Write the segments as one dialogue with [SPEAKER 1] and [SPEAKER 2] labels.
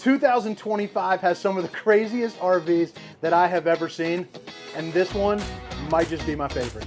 [SPEAKER 1] 2025 has some of the craziest RVs that I have ever seen, and this one might just be my favorite.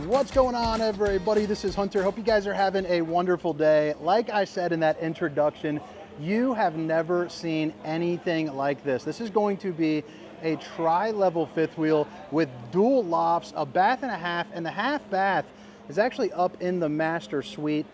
[SPEAKER 1] What's going on, everybody? This is Hunter. Hope you guys are having a wonderful day. Like I said in that introduction, you have never seen anything like this. This is going to be a tri-level fifth wheel with dual lofts, a bath and the half bath is actually up in the master suite.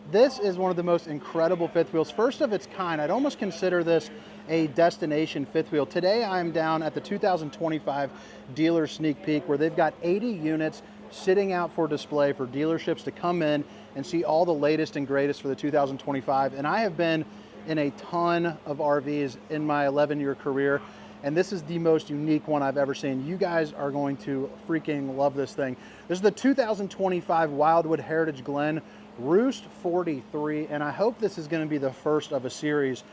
[SPEAKER 1] This is one of the most incredible fifth wheels, first of its kind. I'd almost consider this a destination fifth wheel. Today I'm down at the 2025 dealer sneak peek where they've got 80 units sitting out for display for dealerships to come in and see all the latest and greatest for the 2025. And I have been in a ton of RVs in my 11-year career, and this is the most unique one I've ever seen. You guys are going to freaking love this thing. This is the 2025 Wildwood Heritage Glen ROOST43, and I hope this is going to be the first of a series.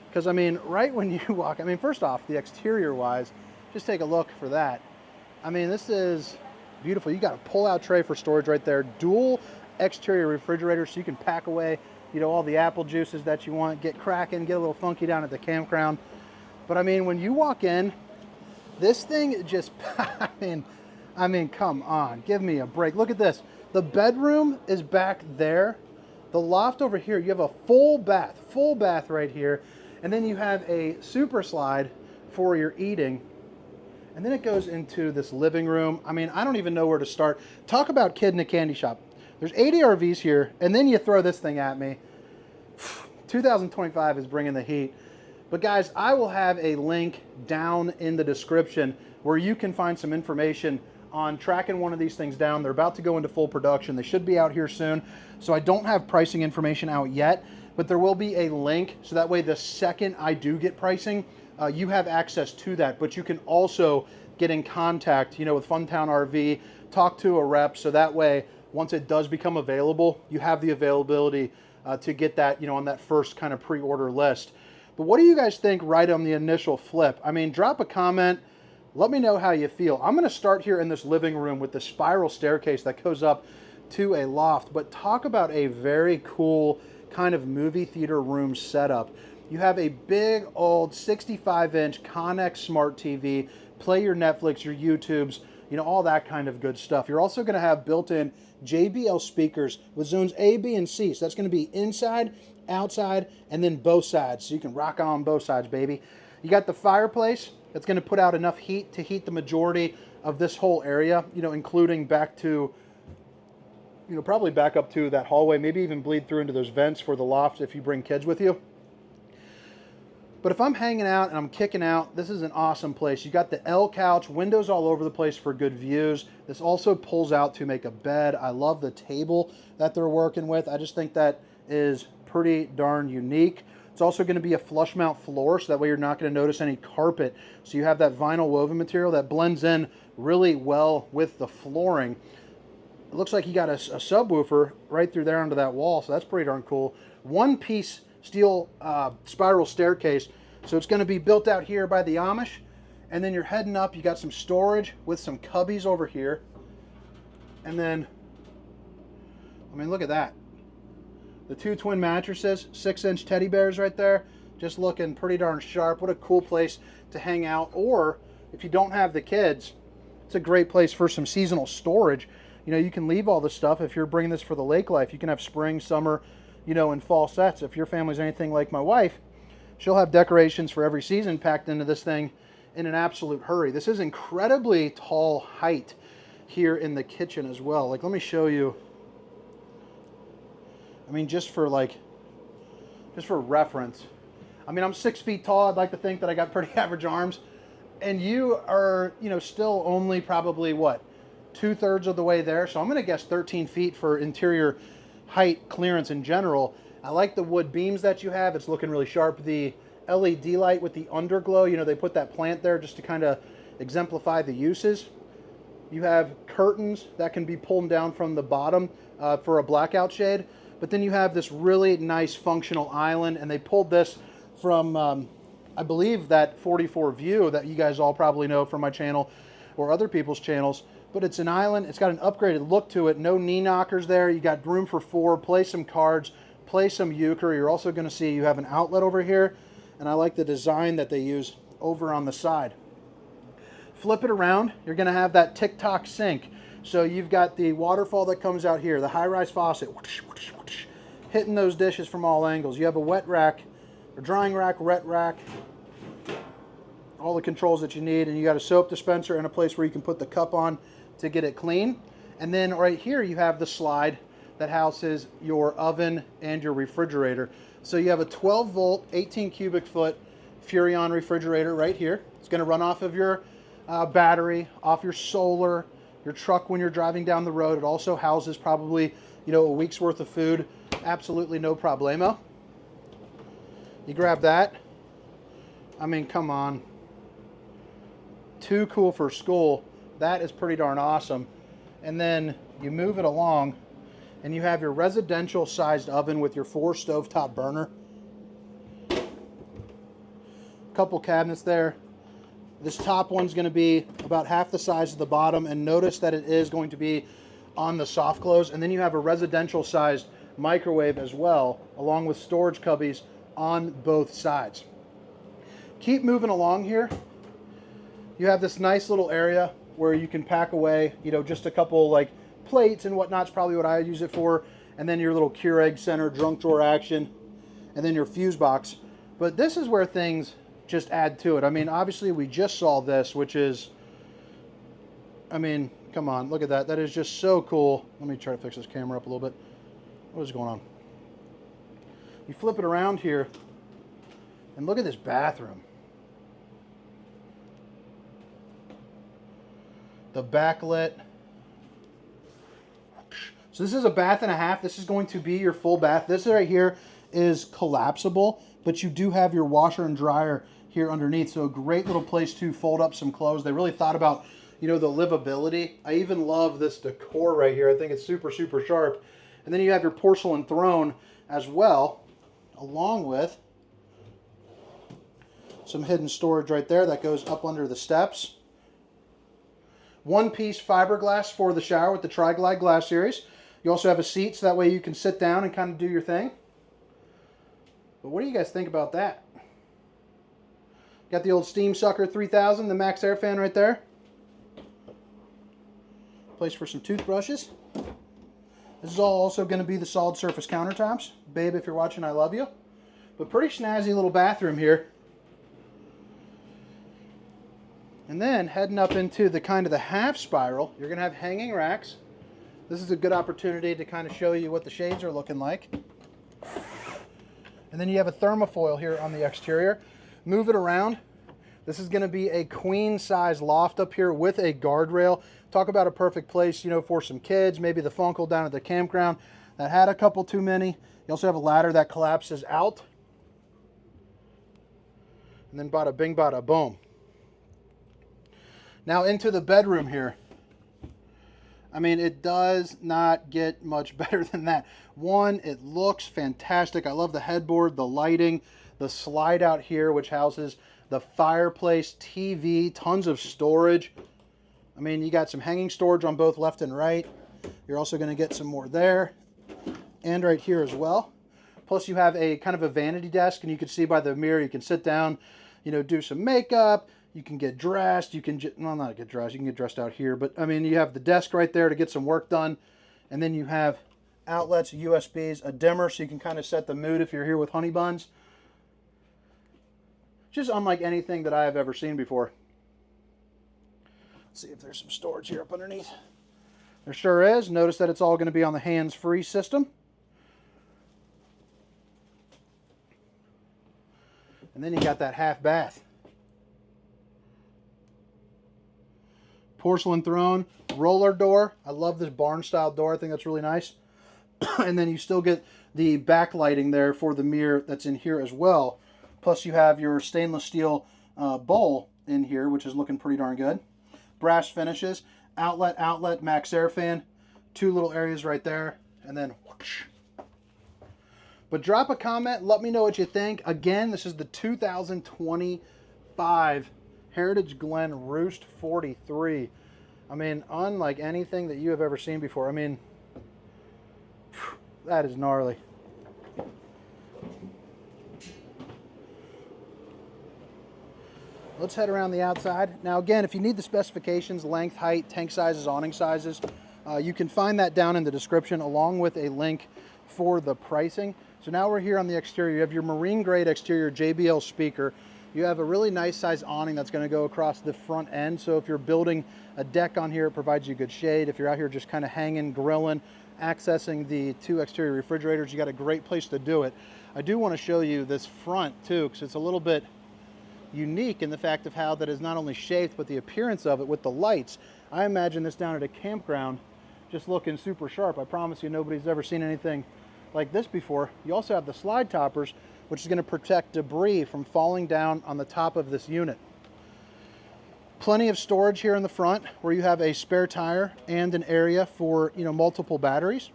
[SPEAKER 1] Because, I mean, right when you walk, I mean, first off, the exterior-wise, just take a look for that. I mean, this is beautiful. You got a pull-out tray for storage right there, dual exterior refrigerator so you can pack away, you know, all the apple juices that you want, get cracking, get a little funky down at the campground. But I mean, when you walk in, this thing just, I mean, come on, give me a break. Look at this. The bedroom is back there. The loft over here, you have a full bath right here. And then you have a super slide for your eating. And then it goes into this living room. I mean, I don't even know where to start. Talk about kid in a candy shop. There's 80 RVs here, and then you throw this thing at me. 2025 is bringing the heat. But guys, I will have a link down in the description where you can find some information on tracking one of these things down. They're about to go into full production. They should be out here soon. So I don't have pricing information out yet, but there will be a link. So that way the second I do get pricing, you have access to that. But you can also get in contact, you know, with Funtown RV, talk to a rep. So that way, once it does become available, you have the availability to get that, you know, on that first kind of pre-order list. But what do you guys think right on the initial flip? I mean, drop a comment. Let me know how you feel. I'm going to start here in this living room with the spiral staircase that goes up to a loft. But talk about a very cool kind of movie theater room setup. You have a big old 65-inch Connex smart TV, play your Netflix, your YouTubes, you know, all that kind of good stuff. You're also going to have built-in JBL speakers with zones A, B, and C. So that's going to be inside, outside, and then both sides. So you can rock on both sides, baby. You got the fireplace that's going to put out enough heat to heat the majority of this whole area, you know, including back to, you know, probably back up to that hallway, maybe even bleed through into those vents for the loft if you bring kids with you. But if I'm hanging out and I'm kicking out, this is an awesome place. You got the L couch, windows all over the place for good views. This also pulls out to make a bed. I love the table that they're working with. I just think that is pretty darn unique. It's also going to be a flush mount floor, so that way you're not going to notice any carpet. So you have that vinyl woven material that blends in really well with the flooring. It looks like you got a subwoofer right through there onto that wall, so that's pretty darn cool. One piece steel spiral staircase, so it's going to be built out here by the Amish, and then you're heading up. You got some storage with some cubbies over here, and then, I mean, look at that. The two twin mattresses, 6-inch teddy bears right there, just looking pretty darn sharp. What a cool place to hang out. Or if you don't have the kids, it's a great place for some seasonal storage. You know, you can leave all this stuff if you're bringing this for the lake life. You can have spring, summer, you know, and fall sets. If your family's anything like my wife, she'll have decorations for every season packed into this thing in an absolute hurry. This is incredibly tall height here in the kitchen as well. Like, let me show you. I mean, just for reference. I mean, I'm 6 feet tall. I'd like to think that I got pretty average arms. And you are, you know, still only probably, what, 2/3 of the way there. So I'm going to guess 13 feet for interior height clearance in general. I like the wood beams that you have. It's looking really sharp. The LED light with the underglow, you know, they put that plant there just to kind of exemplify the uses. You have curtains that can be pulled down from the bottom for a blackout shade. But then you have this really nice functional island, and they pulled this from, I believe, that 44 view that you guys all probably know from my channel or other people's channels. but it's an island. It's got an upgraded look to it. No knee knockers there. You got room for 4. Play some cards. Play some euchre. You're also going to see you have an outlet over here, and I like the design that they use over on the side. Flip it around. You're going to have that tick-tock sink. So you've got the waterfall that comes out here, the high-rise faucet, whoosh, whoosh, whoosh, hitting those dishes from all angles. You have a wet rack, a drying rack, wet rack, all the controls that you need, and you got a soap dispenser and a place where you can put the cup on to get it clean. And then right here you have the slide that houses your oven and your refrigerator. So you have a 12 volt, 18 cubic foot Furrion refrigerator right here. It's going to run off of your battery, off your solar, your truck when you're driving down the road. It also houses probably, you know, a week's worth of food. Absolutely no problemo. You grab that. I mean, come on. Too cool for school. That is pretty darn awesome. And then you move it along and you have your residential sized oven with your 4 stovetop burner. Couple cabinets there. This top one's going to be about half the size of the bottom, and notice that it is going to be on the soft close. And then you have a residential sized microwave as well, along with storage cubbies on both sides. Keep moving along here. You have this nice little area where you can pack away, you know, just a couple like plates and whatnot's probably what I use it for. And then your little Keurig center, drunk drawer action, and then your fuse box. But this is where things just add to it. I mean, obviously we just saw this, which is, I mean, come on, look at that. That is just so cool. Let me try to fix this camera up a little bit. What is going on? You flip it around here and look at this bathroom. The backlit. So this is a bath and a half. This is going to be your full bath. This right here is collapsible, but you do have your washer and dryer here underneath. So a great little place to fold up some clothes. They really thought about, you know, the livability. I even love this decor right here. I think it's super, super sharp. And then you have your porcelain throne as well, along with some hidden storage right there that goes up under the steps. One-piece fiberglass for the shower with the Tri-Glide glass series. You also have a seat, so that way you can sit down and kind of do your thing. But what do you guys think about that? Got the old Steam Sucker 3000, the Max Air fan right there. Place for some toothbrushes. This is all also going to be the solid surface countertops. Babe, if you're watching, I love you. But pretty snazzy little bathroom here. And then heading up into the kind of the half spiral, you're going to have hanging racks. This is a good opportunity to kind of show you what the shades are looking like. And then you have a thermofoil here on the exterior. Move it around. This is going to be a queen size loft up here with a guardrail. Talk about a perfect place, you know, for some kids, maybe the funkle down at the campground that had a couple too many. You also have a ladder that collapses out. And then bada bing, bada boom. Now into the bedroom here. I mean, it does not get much better than that. One, it looks fantastic. I love the headboard, the lighting, the slide out here, which houses the fireplace, TV, tons of storage. I mean, you got some hanging storage on both left and right. You're also going to get some more there and right here as well. Plus you have a kind of a vanity desk, and you can see by the mirror, you can sit down, you know, do some makeup. You can get dressed. You can, well, not get dressed. You can get dressed out here. But, I mean, you have the desk right there to get some work done. And then you have outlets, USBs, a dimmer, so you can kind of set the mood if you're here with honey buns. Just unlike anything that I have ever seen before. Let's see if there's some storage here up underneath. There sure is. Notice that it's all going to be on the hands-free system. And then you got that half bath. Porcelain throne, roller door. I love this barn style door. I think that's really nice. And then you still get the backlighting there for the mirror that's in here as well. Plus you have your stainless steel bowl in here, which is looking pretty darn good. Brass finishes, outlet, Max Air fan. 2 little areas right there. And then whoosh. But drop a comment. Let me know what you think. Again, this is the 2025 Heritage Glen ROOST43. I mean, unlike anything that you have ever seen before. I mean, that is gnarly. Let's head around the outside. Now again, if you need the specifications, length, height, tank sizes, awning sizes, you can find that down in the description along with a link for the pricing. So now we're here on the exterior. You have your marine grade exterior JBL speaker. You have a really nice size awning that's going to go across the front end. So if you're building a deck on here, it provides you good shade. If you're out here just kind of hanging, grilling, accessing the 2 exterior refrigerators, you got a great place to do it. I do want to show you this front too, because it's a little bit unique in the fact of how that is not only shaped, but the appearance of it with the lights. I imagine this down at a campground just looking super sharp. I promise you nobody's ever seen anything like this before. You also have the slide toppers, which is going to protect debris from falling down on the top of this unit. Plenty of storage here in the front where you have a spare tire and an area for, you know, multiple batteries.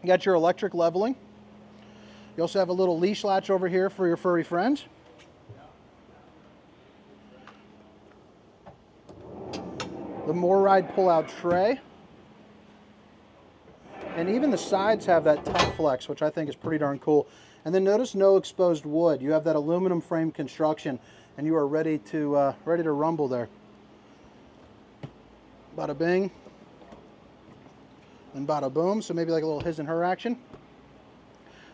[SPEAKER 1] You got your electric leveling. You also have a little leash latch over here for your furry friends. The MORryde pull-out tray. And even the sides have that top flex, which I think is pretty darn cool. And then notice no exposed wood. You have that aluminum frame construction, and you are ready to rumble there. Bada bing. And bada boom. So maybe like a little his and her action.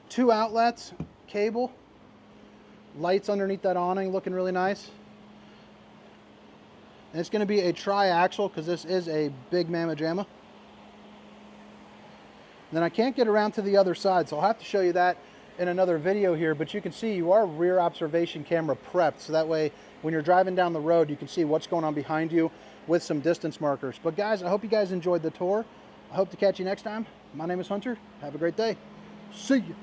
[SPEAKER 1] 2 outlets, cable, lights underneath that awning, looking really nice. And it's going to be a tri-axle because this is a big mamma jamma. Then I can't get around to the other side, so I'll have to show you that in another video here, but you can see you are rear observation camera prepped, so that way when you're driving down the road you can see what's going on behind you with some distance markers. But guys, I hope you guys enjoyed the tour. I hope to catch you next time. My name is Hunter. Have a great day. See you.